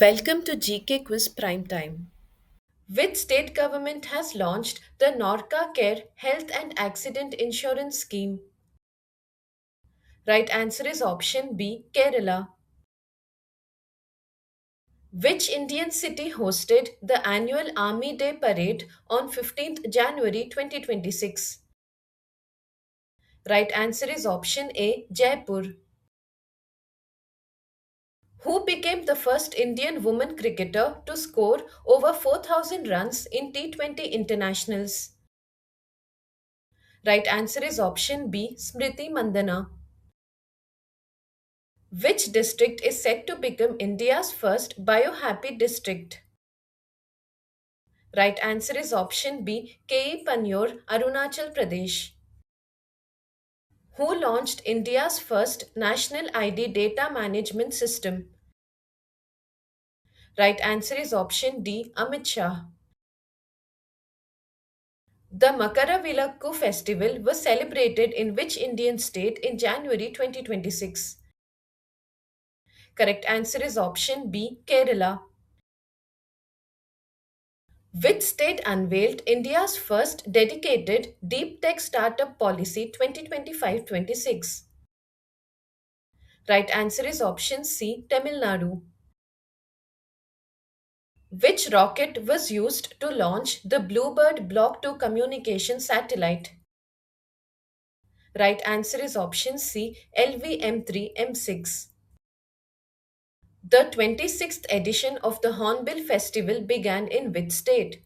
Welcome to GK Quiz Prime Time. Which state government has launched the Norca Care Health and Accident Insurance Scheme? Right answer is option B, Kerala. Which Indian city hosted the annual Army Day parade on 15th January 2026? Right answer is option A, Jaipur. Who became the first Indian woman cricketer to score over 4,000 runs in T20 internationals? Right answer is option B, Smriti Mandana. Which district is said to become India's first biohappy district? Right answer is option B, KE Panyor, Arunachal Pradesh. Who launched India's first national ID data management system? Right answer is option D, Amit Shah. The Makaravilakku festival was celebrated in which Indian state in January 2026? Correct answer is option B, Kerala. Which state unveiled India's first dedicated deep tech startup policy 2025-26? Right answer is option C, Tamil Nadu. Which rocket was used to launch the Bluebird Block 2 communication satellite? Right answer is option C, LVM-3M6. The 26th edition of the Hornbill Festival began in which state?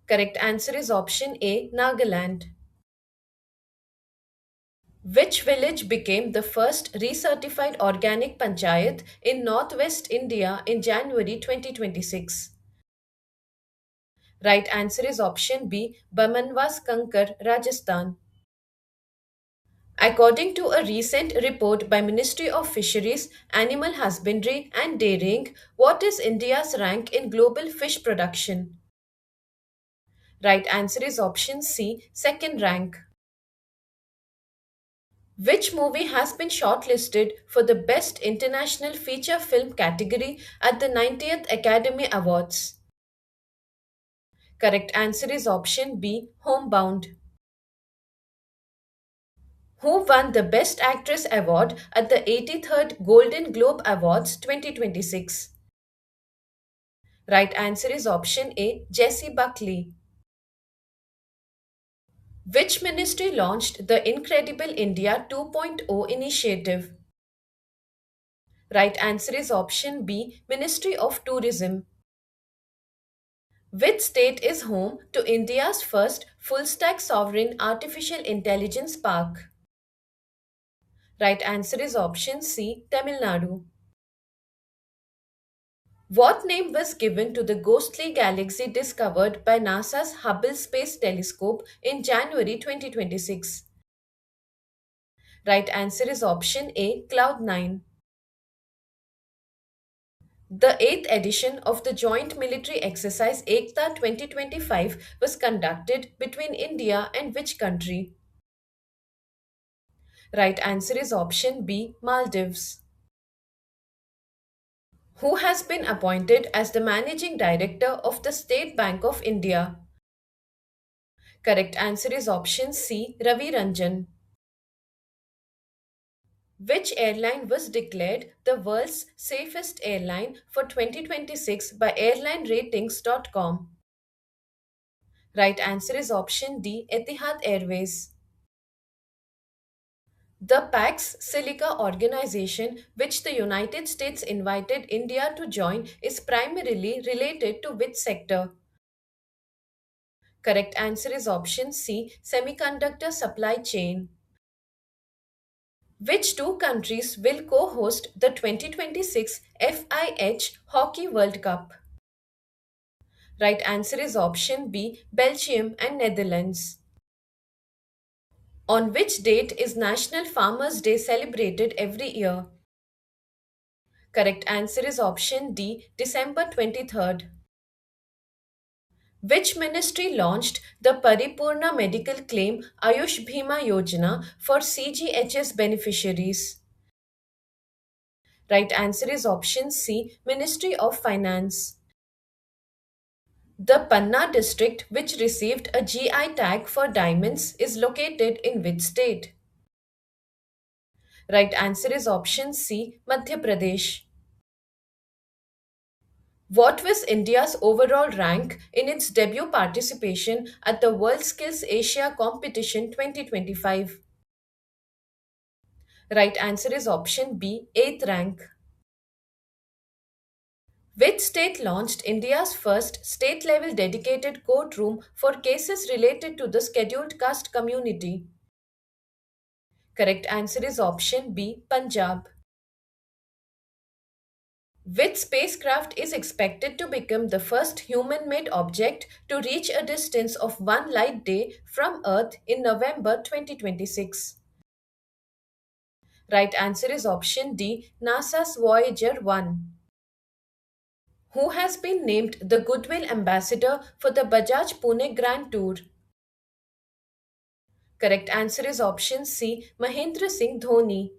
Correct answer is option A, Nagaland. Which village became the first recertified organic panchayat in northwest India in January 2026? Right answer is option B, Bamanwas Kankar, Rajasthan. According to a recent report by Ministry of Fisheries, Animal Husbandry and Dairying, what is India's rank in global fish production? Right answer is option C, second rank. Which movie has been shortlisted for the Best International Feature Film category at the 90th Academy Awards? Correct answer is option B, Homebound. Who won the Best Actress award at the 83rd Golden Globe Awards 2026? Right answer is option A, Jessie Buckley. Which ministry launched the Incredible India 2.0 initiative? Right answer is option B, Ministry of Tourism. Which state is home to India's first full stack sovereign artificial intelligence park? Right answer is option C, Tamil Nadu. What name was given to the ghostly galaxy discovered by NASA's Hubble Space Telescope in January 2026? Right answer is option A, Cloud 9. The 8th edition of the Joint Military Exercise Ekta 2025 was conducted between India and which country? Right answer is option B, Maldives. Who has been appointed as the managing director of the State Bank of India? Correct answer is option C, Ravi Ranjan. Which airline was declared the world's safest airline for 2026 by airlineratings.com? Right answer is option D, Etihad Airways. The Pax Silica organization, which the United States invited India to join, is primarily related to which sector? Correct answer is option C, semiconductor supply chain. Which two countries will co host the 2026 FIH Hockey World Cup? Right answer is option B, Belgium and Netherlands. On which date is National Farmers' Day celebrated every year? Correct answer is option D, December 23rd. Which ministry launched the Paripurna Medical Claim Ayush Bhima Yojana for CGHS beneficiaries? Right answer is option C, Ministry of Finance. The Panna district, which received a GI tag for diamonds, is located in which state? Right answer is option C, Madhya Pradesh. What was India's overall rank in its debut participation at the World Skills Asia Competition 2025? Right answer is option B, 8th rank. Which state launched India's first state level dedicated courtroom for cases related to the scheduled caste community? Correct answer is option B, Punjab. Which spacecraft is expected to become the first human made object to reach a distance of one light day from Earth in November 2026? Right answer is option D, NASA's Voyager 1. Who has been named the Goodwill Ambassador for the Bajaj Pune Grand Tour? Correct answer is option C, Mahendra Singh Dhoni.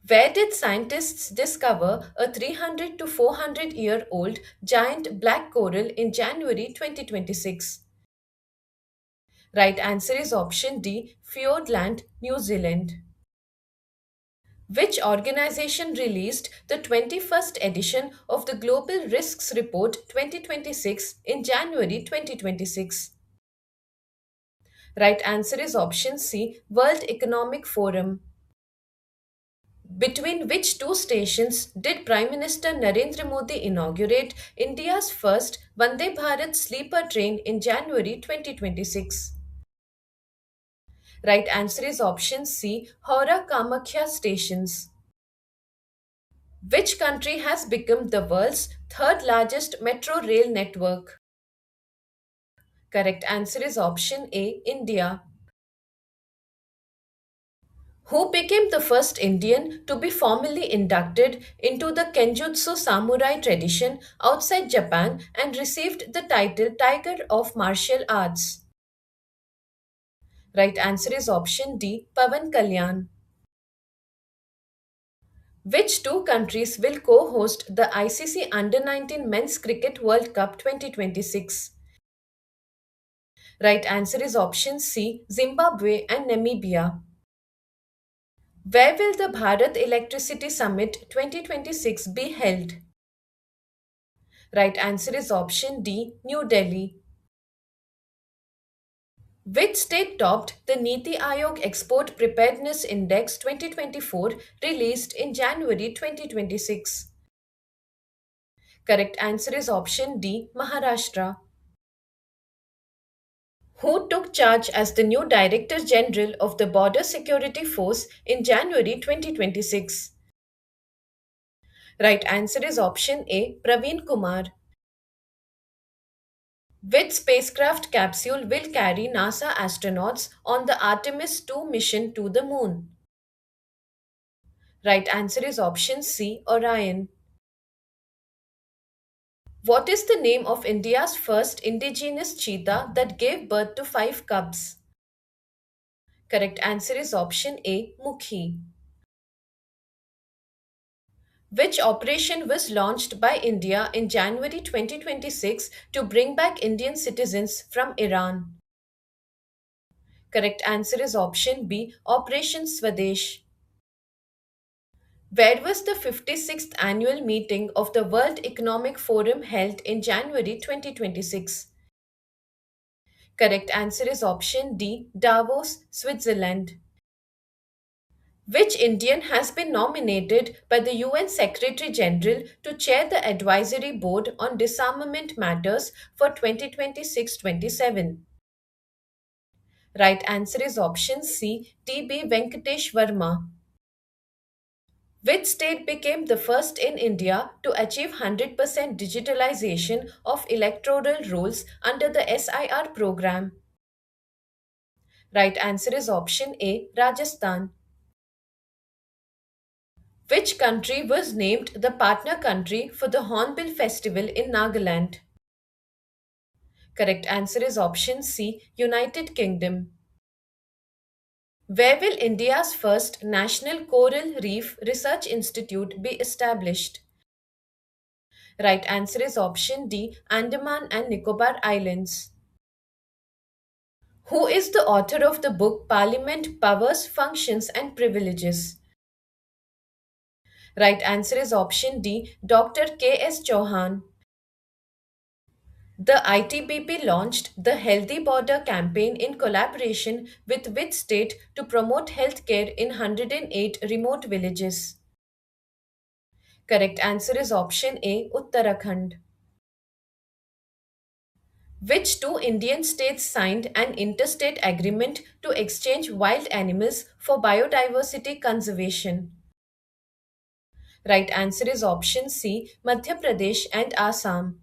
Where did scientists discover a 300 to 400-year-old giant black coral in January 2026? Right answer is option D, Fiordland, New Zealand. Which organization released the 21st edition of the Global Risks Report 2026 in January 2026? Right answer is option C, World Economic Forum. Between which two stations did Prime Minister Narendra Modi inaugurate India's first Vande Bharat sleeper train in January 2026? Right answer is option C, Howrah Kamakhya stations. Which country has become the world's third largest metro rail network? Correct answer is option A, India. Who became the first Indian to be formally inducted into the Kenjutsu samurai tradition outside Japan and received the title Tiger of Martial Arts? Right answer is option D, Pavan Kalyan. Which two countries will co host the ICC Under 19 Men's Cricket World Cup 2026? Right answer is option C, Zimbabwe and Namibia. Where will the Bharat Electricity Summit 2026 be held? Right answer is option D, New Delhi. Which state topped the Niti Aayog Export Preparedness Index 2024 released in January 2026? Correct answer is option D, Maharashtra. Who took charge as the new Director General of the Border Security Force in January 2026? Right answer is option A, Praveen Kumar. Which spacecraft capsule will carry NASA astronauts on the Artemis 2 mission to the moon? Right answer is option C, Orion. What is the name of India's first indigenous cheetah that gave birth to five cubs? Correct answer is option A, Mukhi. Which operation was launched by India in January 2026 to bring back Indian citizens from Iran? Correct answer is option B, Operation Swadesh. Where was the 56th annual meeting of the World Economic Forum held in January 2026? Correct answer is option D, Davos, Switzerland. Which Indian has been nominated by the UN Secretary General to chair the Advisory Board on Disarmament Matters for 2026 27? Right answer is option C, TB Venkatesh Verma. Which state became the first in India to achieve 100% digitalization of electoral rolls under the SIR program? Right answer is option A, Rajasthan. Which country was named the partner country for the Hornbill Festival in Nagaland? Correct answer is option C, United Kingdom. Where will India's first National Coral Reef Research Institute be established? Right answer is option D, Andaman and Nicobar Islands. Who is the author of the book Parliament Powers, Functions and Privileges? Right answer is option D, Dr. K.S. Chauhan. The ITBP launched the Healthy Border campaign in collaboration with which state to promote healthcare in 108 remote villages? Correct answer is option A, Uttarakhand. Which two Indian states signed an interstate agreement to exchange wild animals for biodiversity conservation? Right answer is option C, Madhya Pradesh and Assam.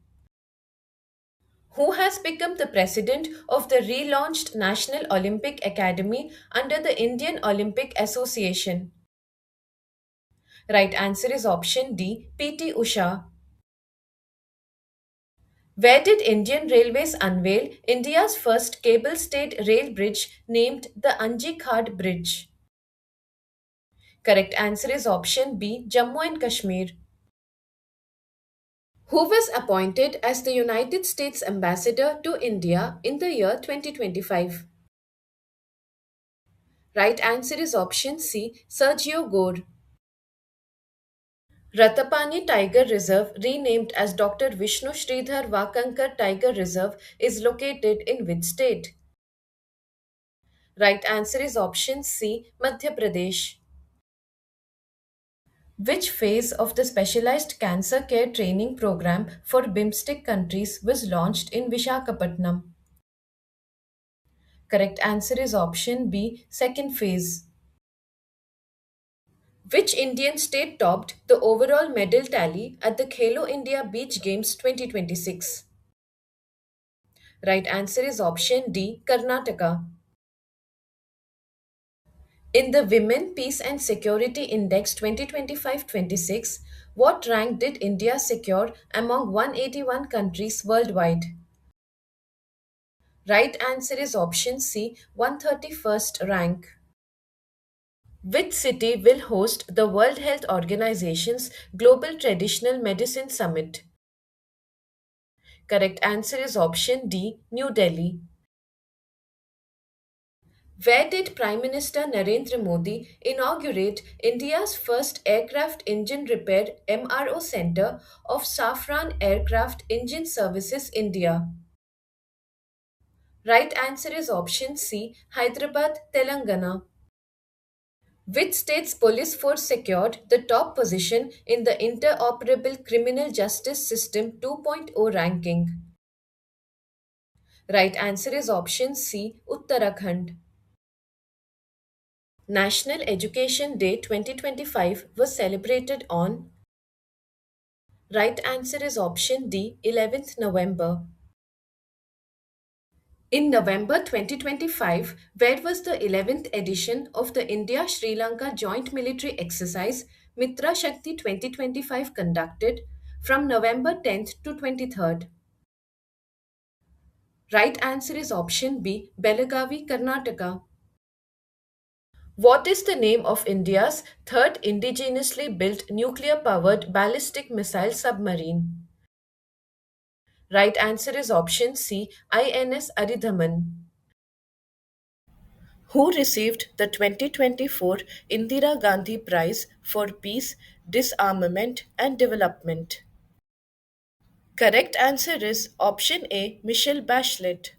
Who has become the president of the relaunched National Olympic Academy under the Indian Olympic Association? Right answer is option D, PT Usha. Where did Indian Railways unveil India's first cable stayed rail bridge named the Anji Ghat Bridge? Correct answer is option B, Jammu and Kashmir. Who was appointed as the United States Ambassador to India in the year 2025? Right answer is option C, Sergio Gore. Ratapani Tiger Reserve, renamed as Dr. Vishnu Sridhar Vakankar Tiger Reserve, is located in which state? Right answer is option C, Madhya Pradesh. Which phase of the Specialized Cancer Care Training Program for BIMSTEC countries was launched in Vishakhapatnam? Correct answer is option B, second phase. Which Indian state topped the overall medal tally at the Khelo India Beach Games 2026? Right answer is option D, Karnataka. In the Women, Peace and Security Index 2025-26, what rank did India secure among 181 countries worldwide? Right answer is option C, 131st rank. Which city will host the World Health Organization's Global Traditional Medicine Summit? Correct answer is option D, New Delhi. Where did Prime Minister Narendra Modi inaugurate India's first aircraft engine repair MRO center of Safran Aircraft Engine Services India? Right answer is option C, Hyderabad, Telangana. Which state's police force secured the top position in the Interoperable Criminal Justice System 2.0 ranking? Right answer is option C, Uttarakhand. National Education Day 2025 was celebrated on. Right answer is option D, 11th November. In November 2025, where was the 11th edition of the India Sri Lanka Joint Military Exercise Mitra Shakti 2025 conducted from November 10th to 23rd? Right answer is option B, Belagavi, Karnataka. What is the name of India's third indigenously built nuclear powered ballistic missile submarine? Right answer is option C, INS Aridhaman. Who received the 2024 Indira Gandhi Prize for Peace, Disarmament and Development? Correct answer is option A, Michelle Bachelet.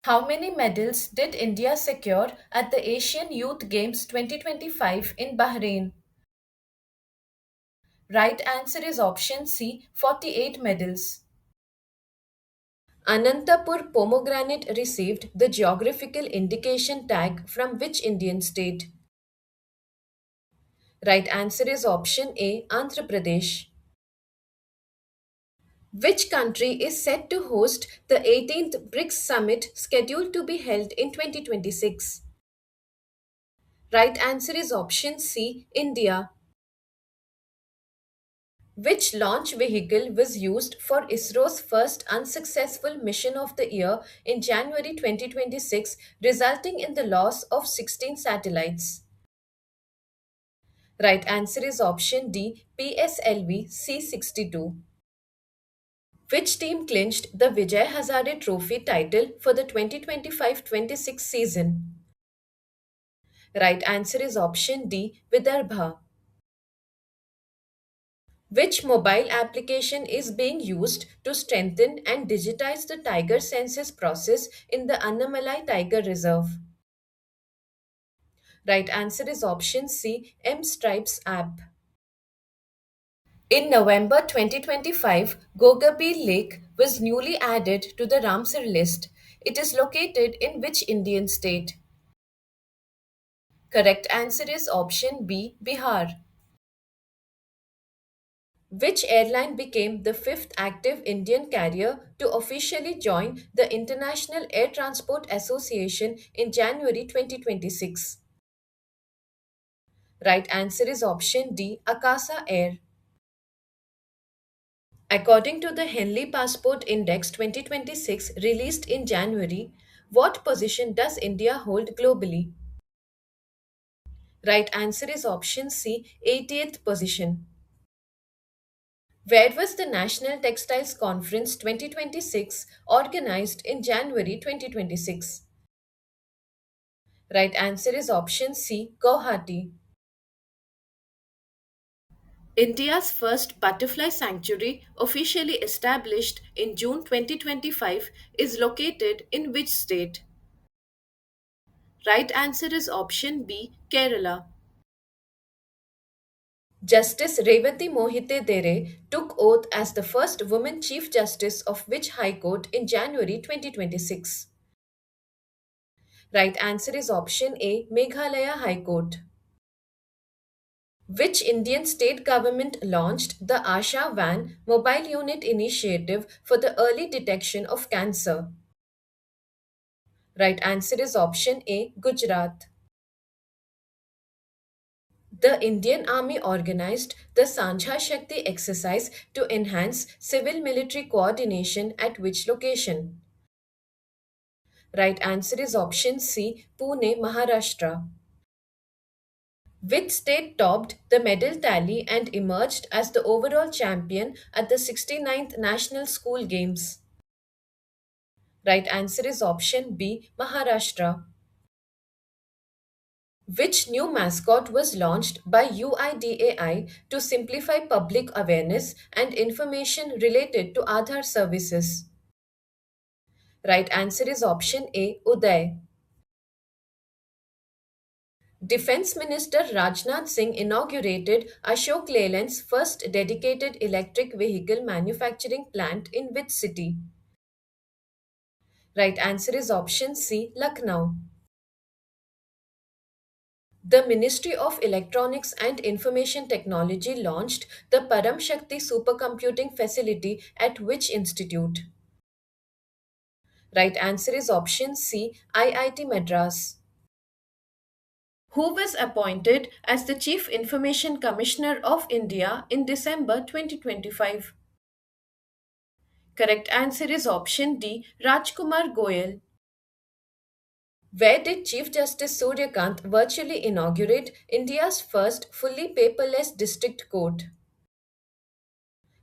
How many medals did India secure at the Asian Youth Games 2025 in Bahrain? Right answer is option C, 48 medals. Anantapur pomegranate received the geographical indication tag from which Indian state? Right answer is option A, Andhra Pradesh. Which country is set to host the 18th BRICS summit scheduled to be held in 2026? Right answer is option C, India. Which launch vehicle was used for ISRO's first unsuccessful mission of the year in January 2026, resulting in the loss of 16 satellites? Right answer is option D, PSLV C-62. Which team clinched the Vijay Hazare Trophy title for the 2025-26 season? Right answer is option D, Vidarbha. Which mobile application is being used to strengthen and digitize the tiger census process in the Annamalai Tiger Reserve? Right answer is option C, M Stripes app. In November 2025, Gogabir Lake was newly added to the Ramsar list. It is located in which Indian state? Correct answer is option B, Bihar. Which airline became the fifth active Indian carrier to officially join the International Air Transport Association in January 2026? Right answer is option D, Akasa Air. According to the Henley Passport Index 2026 released in January, what position does India hold globally? Right answer is option C, 80th position. Where was the National Textiles Conference 2026 organized in January 2026? Right answer is option C, Guwahati. India's first butterfly sanctuary, officially established in June 2025, is located in which state? Right answer is option B, Kerala. Justice Revati Mohite Dere took oath as the first woman Chief Justice of which High Court in January 2026? Right answer is option A, Meghalaya High Court. Which Indian state government launched the Asha Van mobile unit initiative for the early detection of cancer? Right answer is option A, Gujarat. The Indian Army organized the Sanjha Shakti exercise to enhance civil military coordination at which location? Right answer is option C, Pune, Maharashtra. Which state topped the medal tally and emerged as the overall champion at the 69th National School Games? Right answer is option B, Maharashtra. Which new mascot was launched by UIDAI to simplify public awareness and information related to Aadhaar services? Right answer is option A, Uday. Defense Minister Rajnath Singh inaugurated Ashok Leyland's first dedicated electric vehicle manufacturing plant in which city? Right answer is option C, Lucknow. The Ministry of Electronics and Information Technology launched the Param Shakti supercomputing facility at which institute? Right answer is option C, IIT Madras. Who was appointed as the Chief Information Commissioner of India in December 2025? Correct answer is option D, Rajkumar Goyal. Where did Chief Justice Suryakant virtually inaugurate India's first fully paperless district court?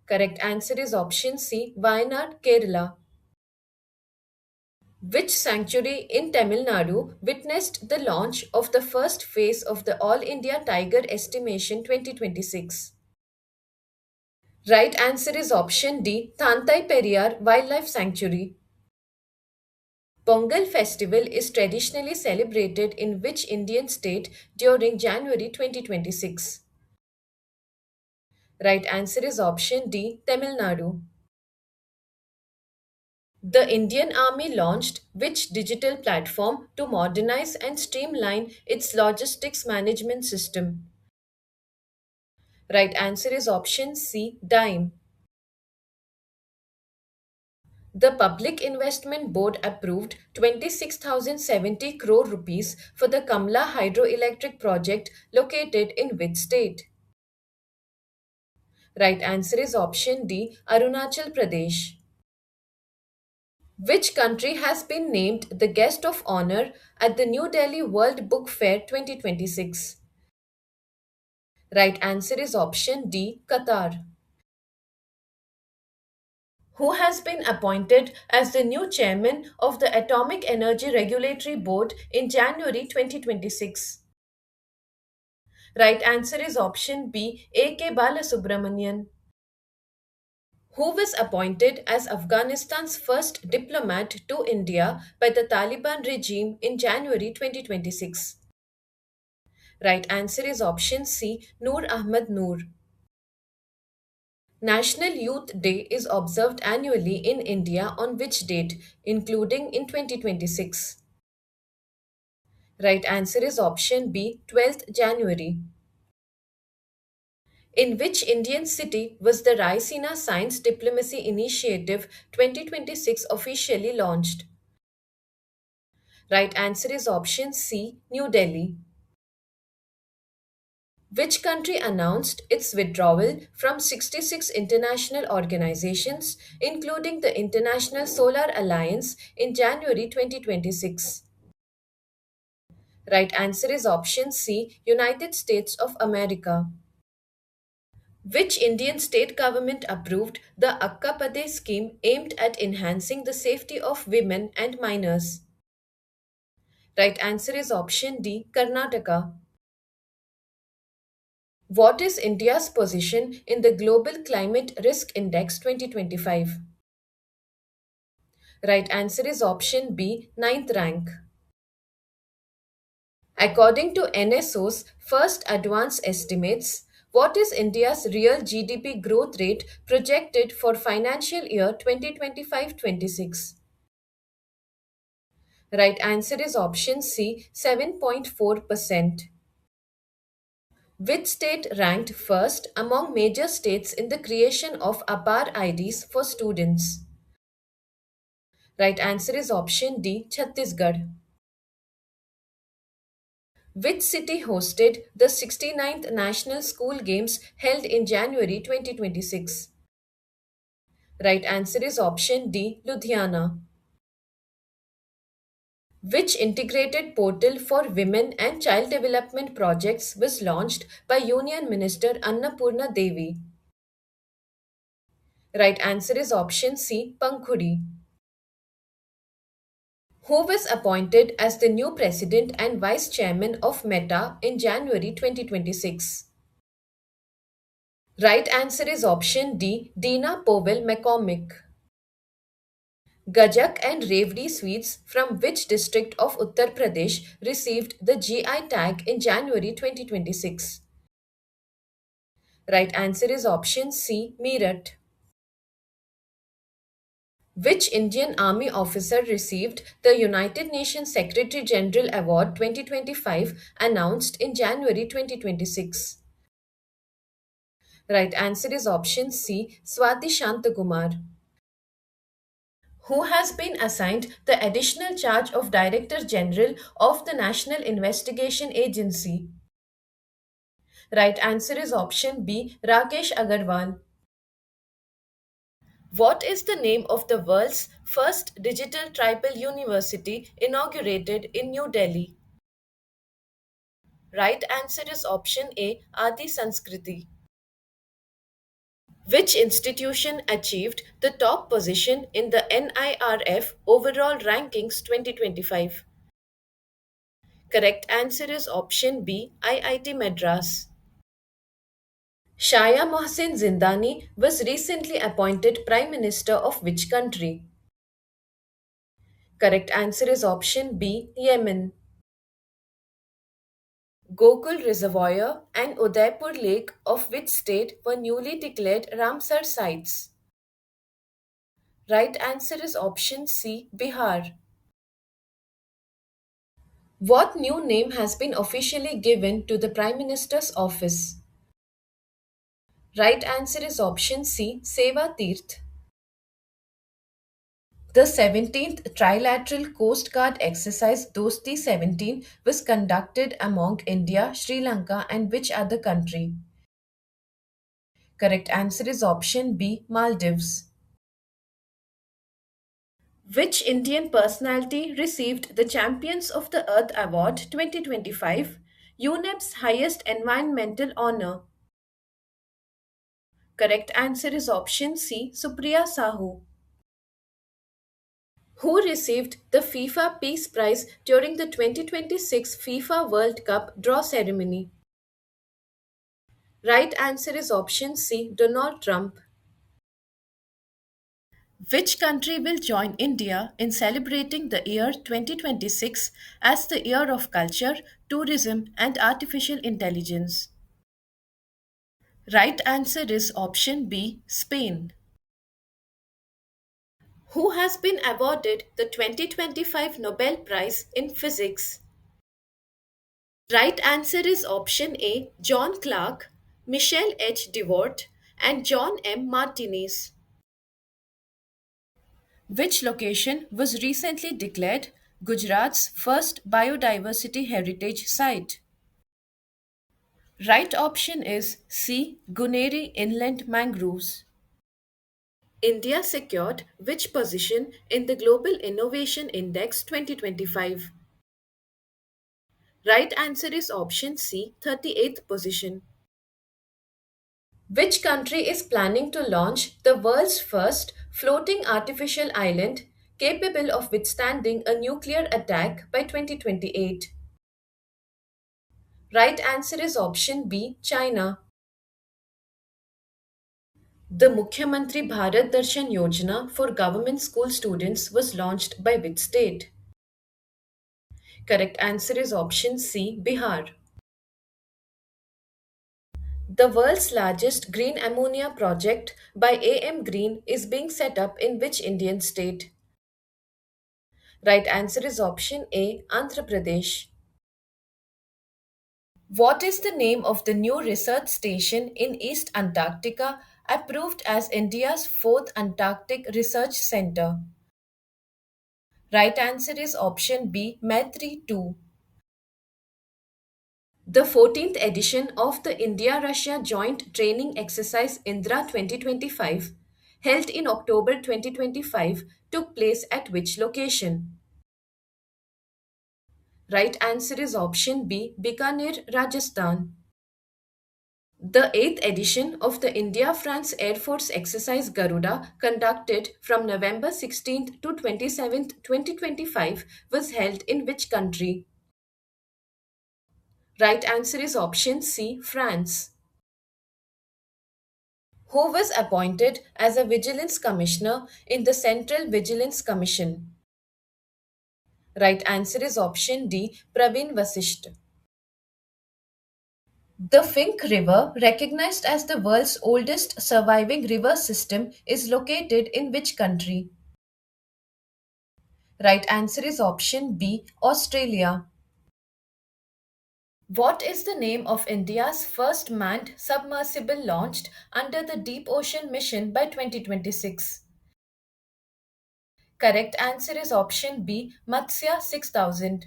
Correct answer is option C, Wayanad, Kerala. Which sanctuary in Tamil Nadu witnessed the launch of the first phase of the All India Tiger Estimation 2026? Right answer is option D, Thantai Periyar Wildlife Sanctuary. Pongal festival is traditionally celebrated in which Indian state during January 2026? Right answer is option D, Tamil Nadu. The Indian Army launched which digital platform to modernize and streamline its logistics management system? Right answer is option C, DIME. The Public Investment Board approved 26,070 crore rupees for the Kamla hydroelectric project located in which state? Right answer is option D, Arunachal Pradesh. Which country has been named the guest of honor at the New Delhi World Book Fair 2026? Right answer is option D, Qatar. Who has been appointed as the new chairman of the Atomic Energy Regulatory Board in January 2026? Right answer is option B, A.K. Balasubramanian. Who was appointed as Afghanistan's first diplomat to India by the Taliban regime in January 2026? Right answer is option C, Noor Ahmad Noor. National Youth Day is observed annually in India on which date, including in 2026? Right answer is option B, 12th January. In which Indian city was the Raisina Science Diplomacy Initiative 2026 officially launched? Right answer is option C, New Delhi. Which country announced its withdrawal from 66 international organizations, including the International Solar Alliance, in January 2026? Right answer is option C, United States of America. Which Indian state government approved the Akkapade scheme aimed at enhancing the safety of women and minors? Right answer is option D, Karnataka. What is India's position in the Global Climate Risk Index 2025? Right answer is option B, ninth rank. According to NSO's first advance estimates, what is India's real GDP growth rate projected for financial year 2025-26? Right answer is option C, 7.4%. Which state ranked first among major states in the creation of Apar IDs for students? Right answer is option D, Chhattisgarh. Which city hosted the 69th National School Games held in January 2026? Right answer is option D, Ludhiana. Which integrated portal for women and child development projects was launched by Union Minister Annapurna Devi? Right answer is option C, Pankhuri. Who was appointed as the new president and vice chairman of Meta in January 2026? Right answer is option D, Dina Powell McCormick. Gajak and Revdi sweets from which district of Uttar Pradesh received the GI tag in January 2026? Right answer is option C, Meerut. Which Indian Army officer received the United Nations Secretary General Award 2025 announced in January 2026? Right answer is option C, Swati Shantakumar. Who has been assigned the additional charge of Director General of the National Investigation Agency? Right answer is option B, Rakesh Agarwal. What is the name of the world's first digital tribal university inaugurated in New Delhi? Right answer is option A, Adi Sanskriti. Which institution achieved the top position in the NIRF overall rankings 2025? Correct answer is option B, IIT Madras. Shaya Mohsin Zindani was recently appointed Prime Minister of which country? Correct answer is option B, Yemen. Gokul Reservoir and Udaipur Lake of which state were newly declared Ramsar sites? Right answer is option C, Bihar. What new name has been officially given to the Prime Minister's office? Right answer is option C, Seva Tirth. The 17th Trilateral Coast Guard exercise Dosti 17 was conducted among India, Sri Lanka, and which other country? Correct answer is option B, Maldives. Which Indian personality received the Champions of the Earth Award 2025, UNEP's highest environmental honor? Correct answer is option C, Supriya Sahu. Who received the FIFA Peace Prize during the 2026 FIFA World Cup draw ceremony? Right answer is option C, Donald Trump. Which country will join India in celebrating the year 2026 as the Year of Culture, Tourism and Artificial Intelligence? Right answer is option B, Spain. Who has been awarded the 2025 Nobel Prize in Physics? Right answer is option A, John Clark, Michel H. Dewart, and John M. Martinez. Which location was recently declared Gujarat's first biodiversity heritage site? Right option is C, Guneri Inland Mangroves. India secured which position in the Global Innovation Index 2025? Right answer is option C, 38th position. Which country is planning to launch the world's first floating artificial island capable of withstanding a nuclear attack by 2028? Right answer is option B, China. The Mukhyamantri Bharat Darshan Yojana for government school students was launched by which state? Correct answer is option C, Bihar. The world's largest green ammonia project by AM Green is being set up in which Indian state? Right answer is option A, Andhra Pradesh. What is the name of the new research station in East Antarctica approved as India's fourth Antarctic Research Center? Right answer is option B, Maitri 2. The 14th edition of the India Russia Joint Training Exercise Indra 2025, held in October 2025, took place at which location? Right answer is option B, Bikaner, Rajasthan. The 8th edition of the India France Air Force exercise Garuda, conducted from November 16th to 27th, 2025, was held in which country? Right answer is option C, France. Who was appointed as a Vigilance Commissioner in the Central Vigilance Commission? Right answer is option D, Praveen Vasisht. The Fink River, recognized as the world's oldest surviving river system, is located in which country? Right answer is option B, Australia. What is the name of India's first manned submersible launched under the Deep Ocean Mission by 2026? Correct answer is option B, Matsya 6000.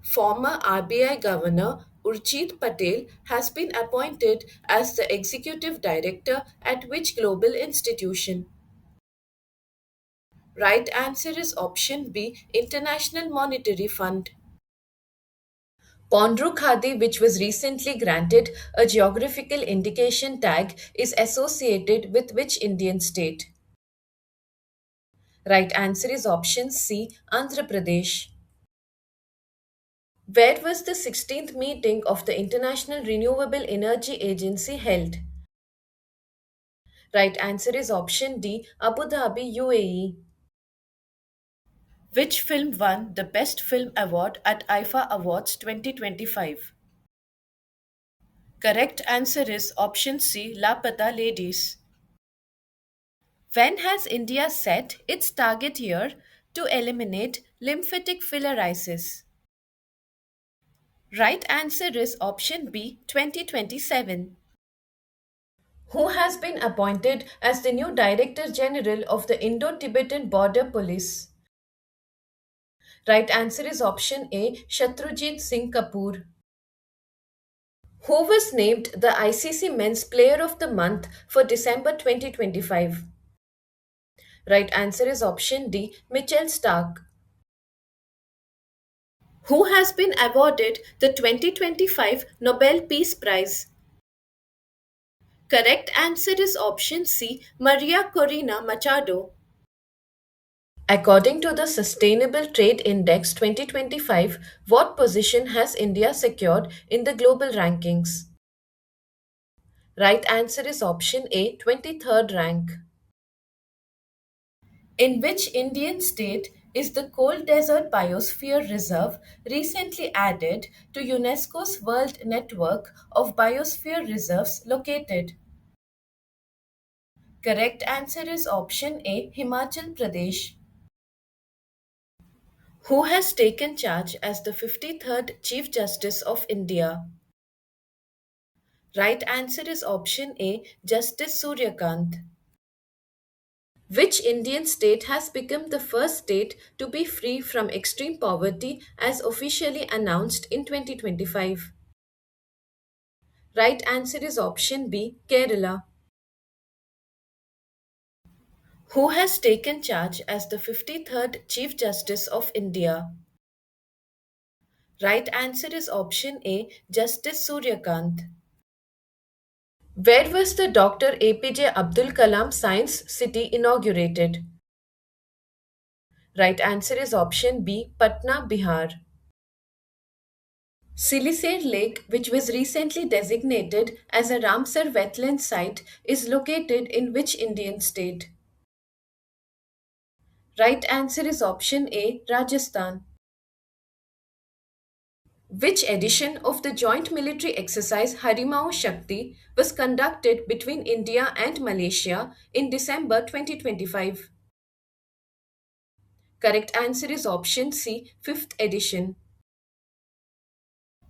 Former RBI Governor Urjit Patel has been appointed as the executive director at which global institution? Right answer is option B, International Monetary Fund. Pondru Khadi, which was recently granted a geographical indication tag, is associated with which Indian state? Right answer is option C, Andhra Pradesh. Where was the 16th meeting of the International Renewable Energy Agency held? Right answer is option D, Abu Dhabi, UAE. Which film won the Best Film Award at IFA Awards 2025? Correct answer is option C, Lapata Ladies. When has India set its target year to eliminate lymphatic filariasis? Right answer is option B, 2027. Who has been appointed as the new Director General of the Indo Tibetan Border Police? Right answer is option A, Shatrujit Singh Kapoor. Who was named the ICC Men's Player of the Month for December 2025? Right answer is option D, Mitchell Stark. Who has been awarded the 2025 Nobel Peace Prize? Correct answer is option C, Maria Corina Machado. According to the Sustainable Trade Index 2025, what position has India secured in the global rankings? Right answer is option A, 23rd rank. In which Indian state is the Cold Desert Biosphere Reserve recently added to UNESCO's World Network of Biosphere Reserves located? Correct answer is option A, Himachal Pradesh. Who has taken charge as the 53rd Chief Justice of India? Right answer is option A, Justice Suryakant. Which Indian state has become the first state to be free from extreme poverty as officially announced in 2025? Right answer is option B, Kerala. Who has taken charge as the 53rd Chief Justice of India? Right answer is option A, Justice Suryakant. Where was the Dr. APJ Abdul Kalam Science City inaugurated? Right answer is option B, Patna, Bihar. Silisere Lake, which was recently designated as a Ramsar wetland site, is located in which Indian state? Right answer is option A, Rajasthan. Which edition of the joint military exercise Harimau Shakti was conducted between India and Malaysia in December 2025? Correct answer is option C, 5th edition.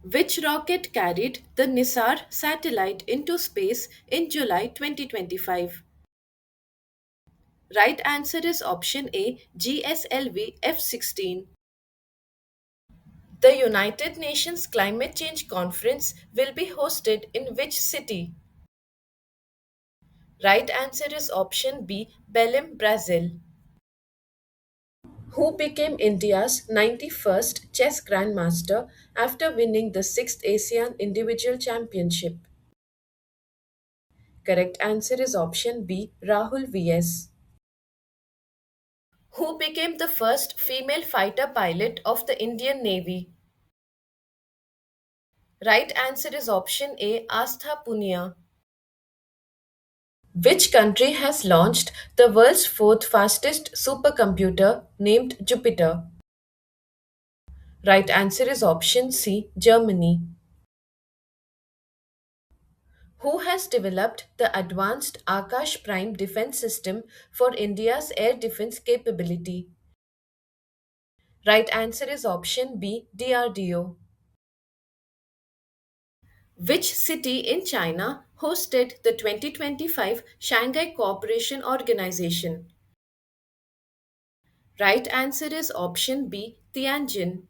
Which rocket carried the Nisar satellite into space in July 2025? Right answer is option A, GSLV F 16. The United Nations Climate Change Conference will be hosted in which city? Right answer is option B, Belém, Brazil. Who became India's 91st chess grandmaster after winning the 6th ASEAN Individual Championship? Correct answer is option B, Rahul VS. Who became the first female fighter pilot of the Indian Navy? Right answer is option A, Astha Punia. Which country has launched the world's fourth fastest supercomputer named Jupiter? Right answer is option C, Germany. Who has developed the advanced Akash Prime defense system for India's air defense capability? Right answer is option B, DRDO. Which city in China hosted the 2025 Shanghai Cooperation Organization? Right answer is option B, Tianjin.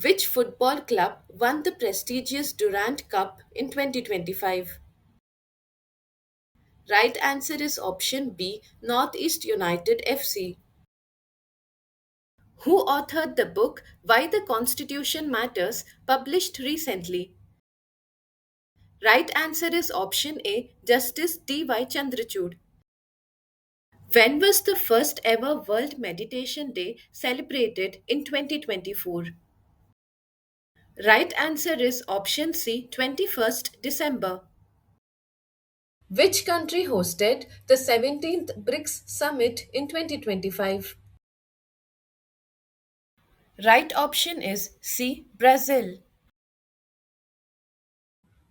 Which football club won the prestigious Durand Cup in 2025? Right answer is option B, Northeast United FC. Who authored the book Why the Constitution Matters, published recently? Right answer is option A, Justice D.Y. Chandrachud. When was the first ever World Meditation Day celebrated in 2024? Right answer is option C, 21st December. Which country hosted the 17th BRICS Summit in 2025? Right option is C, Brazil.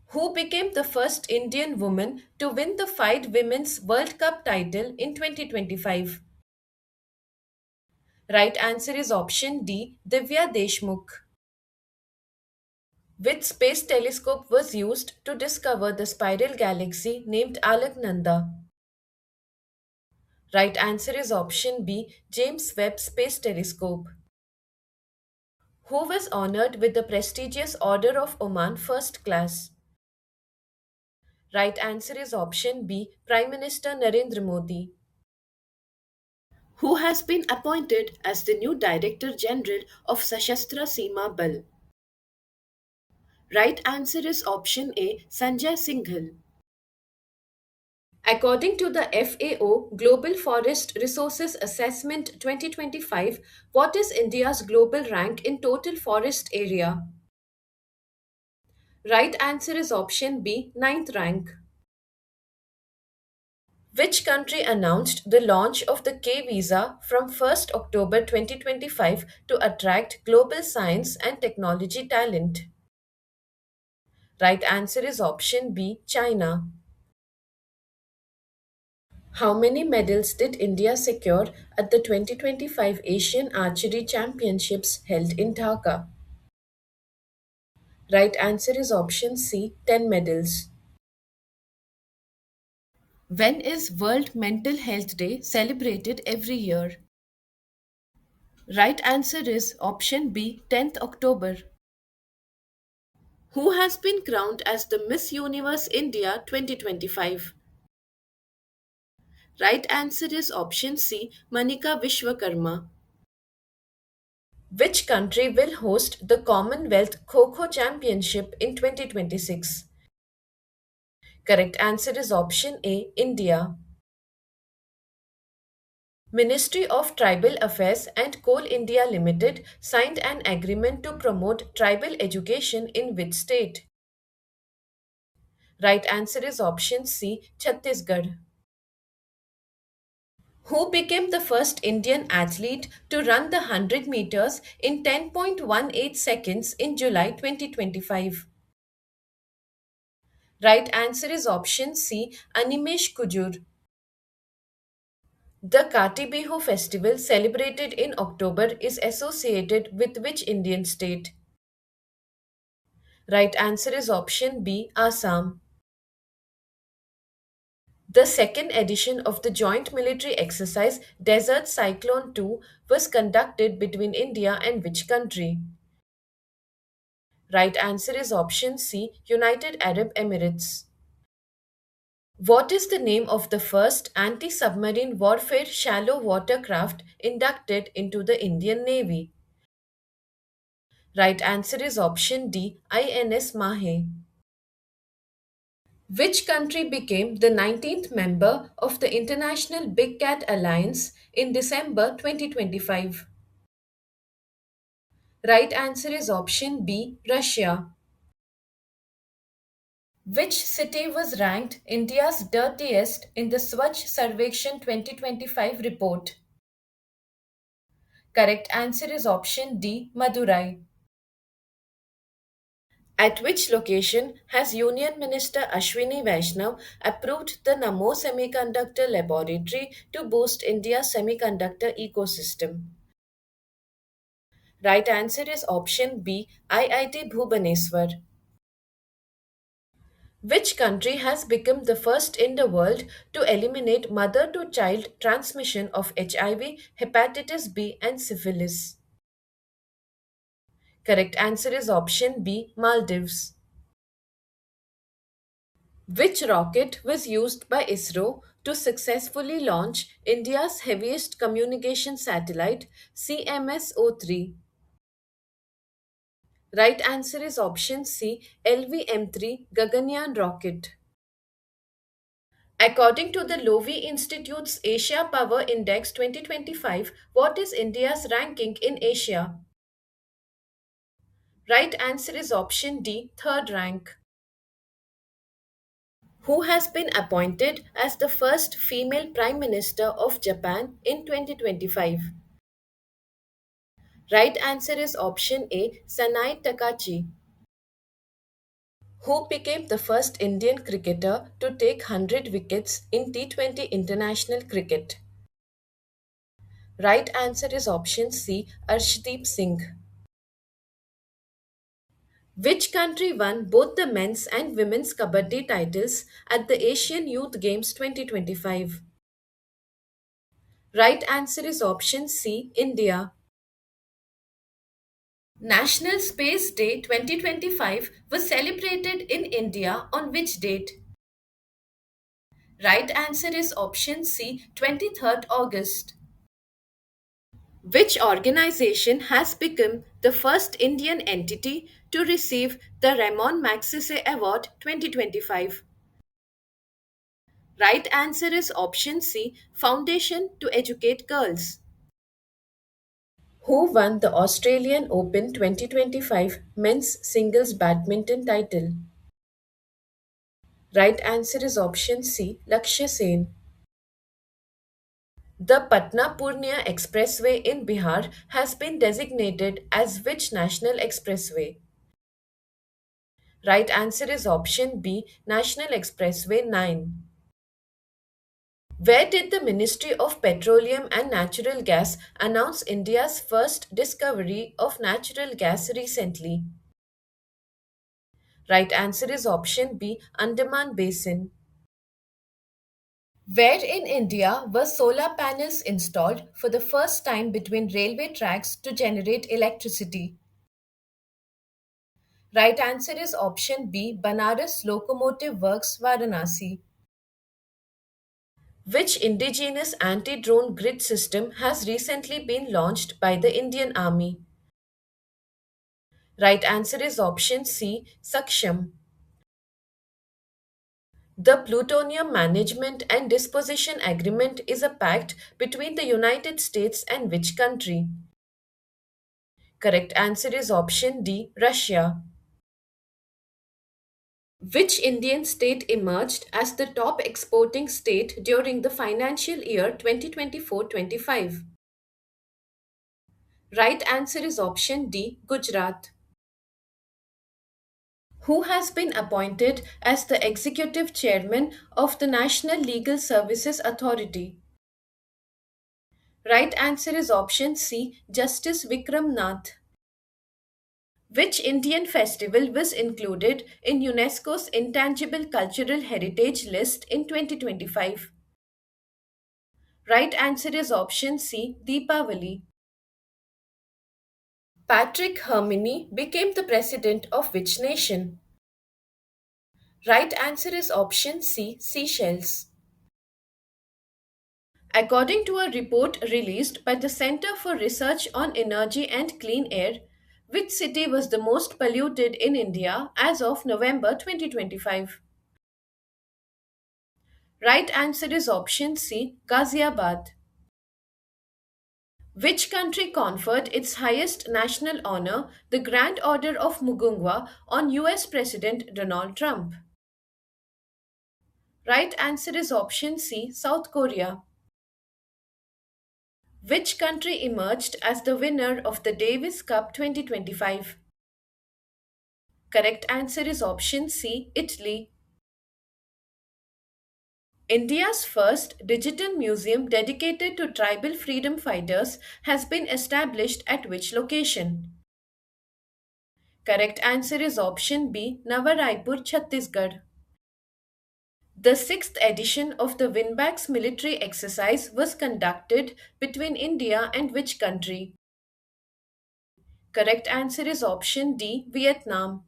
Who became the first Indian woman to win the FIDE Women's World Cup title in 2025? Right answer is option D, Divya Deshmukh. Which space telescope was used to discover the spiral galaxy named Alaknanda? Right answer is option B, James Webb Space Telescope. Who was honored with the prestigious Order of Oman First Class? Right answer is option B, Prime Minister Narendra Modi. Who has been appointed as the new Director General of Sashastra Seema Bal? Right answer is option A, Sanjay Singhal. According to the FAO Global Forest Resources Assessment 2025, what is India's global rank in total forest area? Right answer is option B, ninth rank. Which country announced the launch of the K visa from 1st October 2025 to attract global science and technology talent? Right answer is option B, China. How many medals did India secure at the 2025 Asian Archery Championships held in Dhaka? Right answer is option C, 10 medals. When is World Mental Health Day celebrated every year? Right answer is option B, 10th October. Who has been crowned as the Miss Universe India 2025? Right answer is option C, Manika Vishwakarma. Which country will host the Commonwealth Kho Championship in 2026? Correct answer is option A, India. Ministry of Tribal Affairs and Coal India Limited signed an agreement to promote tribal education in which state? Right answer is option C, Chhattisgarh. Who became the first Indian athlete to run the 100 meters in 10.18 seconds in July 2025? Right answer is option C, Animesh Kujur. The Kati Bihu festival celebrated in October is associated with which Indian state? Right answer is option B, Assam. The second edition of the joint military exercise Desert Cyclone 2 was conducted between India and which country? Right answer is option C, United Arab Emirates. What is the name of the first anti submarine warfare shallow water craft inducted into the Indian Navy? Right answer is option D, INS Mahe. Which country became the 19th member of the International Big Cat Alliance in December 2025? Right answer is option B, Russia. Which city was ranked India's dirtiest in the Swachh Sarvekshan 2025 report? Correct answer is option D, Madurai. At which location has Union Minister Ashwini Vaishnav approved the Namo Semiconductor Laboratory to boost India's semiconductor ecosystem? Right answer is option B, IIT Bhubaneswar. Which country has become the first in the world to eliminate mother to child transmission of HIV, hepatitis B, and syphilis? Correct answer is option B, Maldives. Which rocket was used by ISRO to successfully launch India's heaviest communication satellite, CMS 03? Right answer is option C, LVM3 Gaganyaan rocket. According to the Lowy Institute's Asia Power Index 2025, what is India's ranking in Asia? Right answer is option D, third rank. Who has been appointed as the first female Prime Minister of Japan in 2025? Right answer is option A, Sanai Takachi. Who became the first Indian cricketer to take 100 wickets in T20 international cricket? Right answer is option C, Arshdeep Singh. Which country won both the men's and women's kabaddi titles at the Asian Youth Games 2025? Right answer is option C, India. National Space Day 2025 was celebrated in India on which date? Right answer is option C, 23rd August. Which organization has become the first Indian entity to receive the Ramon Magsaysay Award 2025? Right answer is option C, Foundation to Educate Girls. Who won the Australian Open 2025 men's singles badminton title? Right answer is option C, Lakshya Sen. The Patna Purnia Expressway in Bihar has been designated as which national expressway? Right answer is option B, National Expressway 9. Where did the Ministry of Petroleum and Natural Gas announce India's first discovery of natural gas recently? Right answer is option B, Andaman Basin. Where in India were solar panels installed for the first time between railway tracks to generate electricity? Right answer is option B, Banaras Locomotive Works, Varanasi. Which indigenous anti drone grid system has recently been launched by the Indian Army? Right answer is option C, Saksham. The Plutonium Management and Disposition Agreement is a pact between the United States and which country? Correct answer is option D, Russia. Which Indian state emerged as the top exporting state during the financial year 2024-25? Right answer is option D, Gujarat. Who has been appointed as the executive chairman of the National Legal Services Authority? Right answer is option C, Justice Vikram Nath. Which Indian festival was included in UNESCO's Intangible Cultural Heritage List in 2025? Right answer is option C, Deepavali. Patrick Herminy became the president of which nation? Right answer is option C, Seychelles. According to a report released by the Center for Research on Energy and Clean Air, which city was the most polluted in India as of November 2025? Right answer is option C, Ghaziabad. Which country conferred its highest national honor, the Grand Order of Mugunga, on US President Donald Trump? Right answer is option C, South Korea. Which country emerged as the winner of the Davis Cup 2025? Correct answer is option C, Italy. India's first digital museum dedicated to tribal freedom fighters has been established at which location? Correct answer is option B, Navaraipur, Chhattisgarh. The sixth edition of the Winbacks military exercise was conducted between India and which country? Correct answer is option D, Vietnam.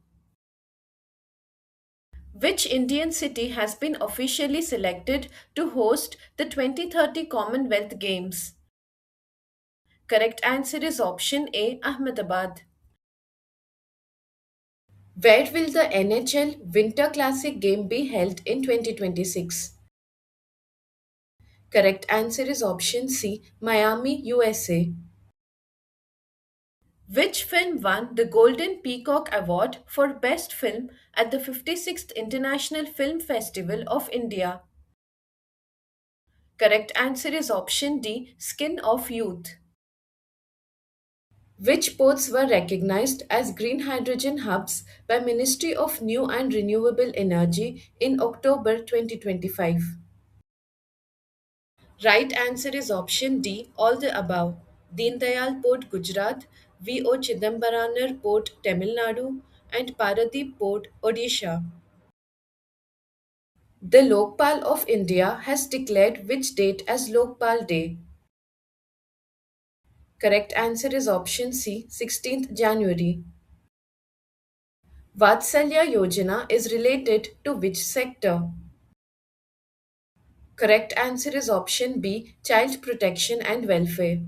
Which Indian city has been officially selected to host the 2030 Commonwealth Games? Correct answer is option A, Ahmedabad. Where will the NHL Winter Classic game be held in 2026? Correct answer is option C, Miami, USA. Which film won the Golden Peacock Award for Best Film at the 56th International Film Festival of India? Correct answer is option D, Skin of Youth. Which ports were recognized as green hydrogen hubs by Ministry of New and Renewable Energy in October 2025? Right answer is option D, all the above. Deen Dayal Port, Gujarat, V.O. Chidambaranar Port, Tamil Nadu, and Paradeep Port, Odisha. The Lokpal of India has declared which date as Lokpal Day? Correct answer is option C, 16th January. Vatsalya Yojana is related to which sector? Correct answer is option B, child protection and welfare.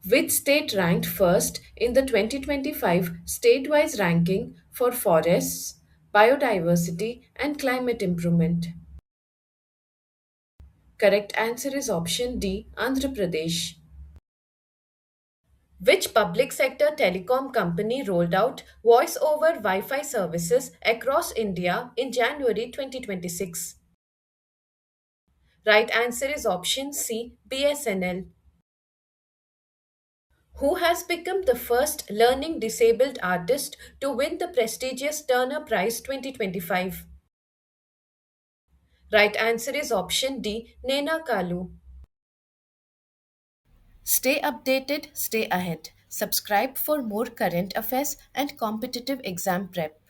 Which state ranked first in the 2025 state-wise ranking for forests, biodiversity and climate improvement? Correct answer is option D, Andhra Pradesh. Which public sector telecom company rolled out voice over Wi Fi services across India in January 2026? Right answer is option C, BSNL. Who has become the first learning disabled artist to win the prestigious Turner Prize 2025? Right answer is option D, Nena Kalu. Stay updated, stay ahead. Subscribe for more current affairs and competitive exam prep.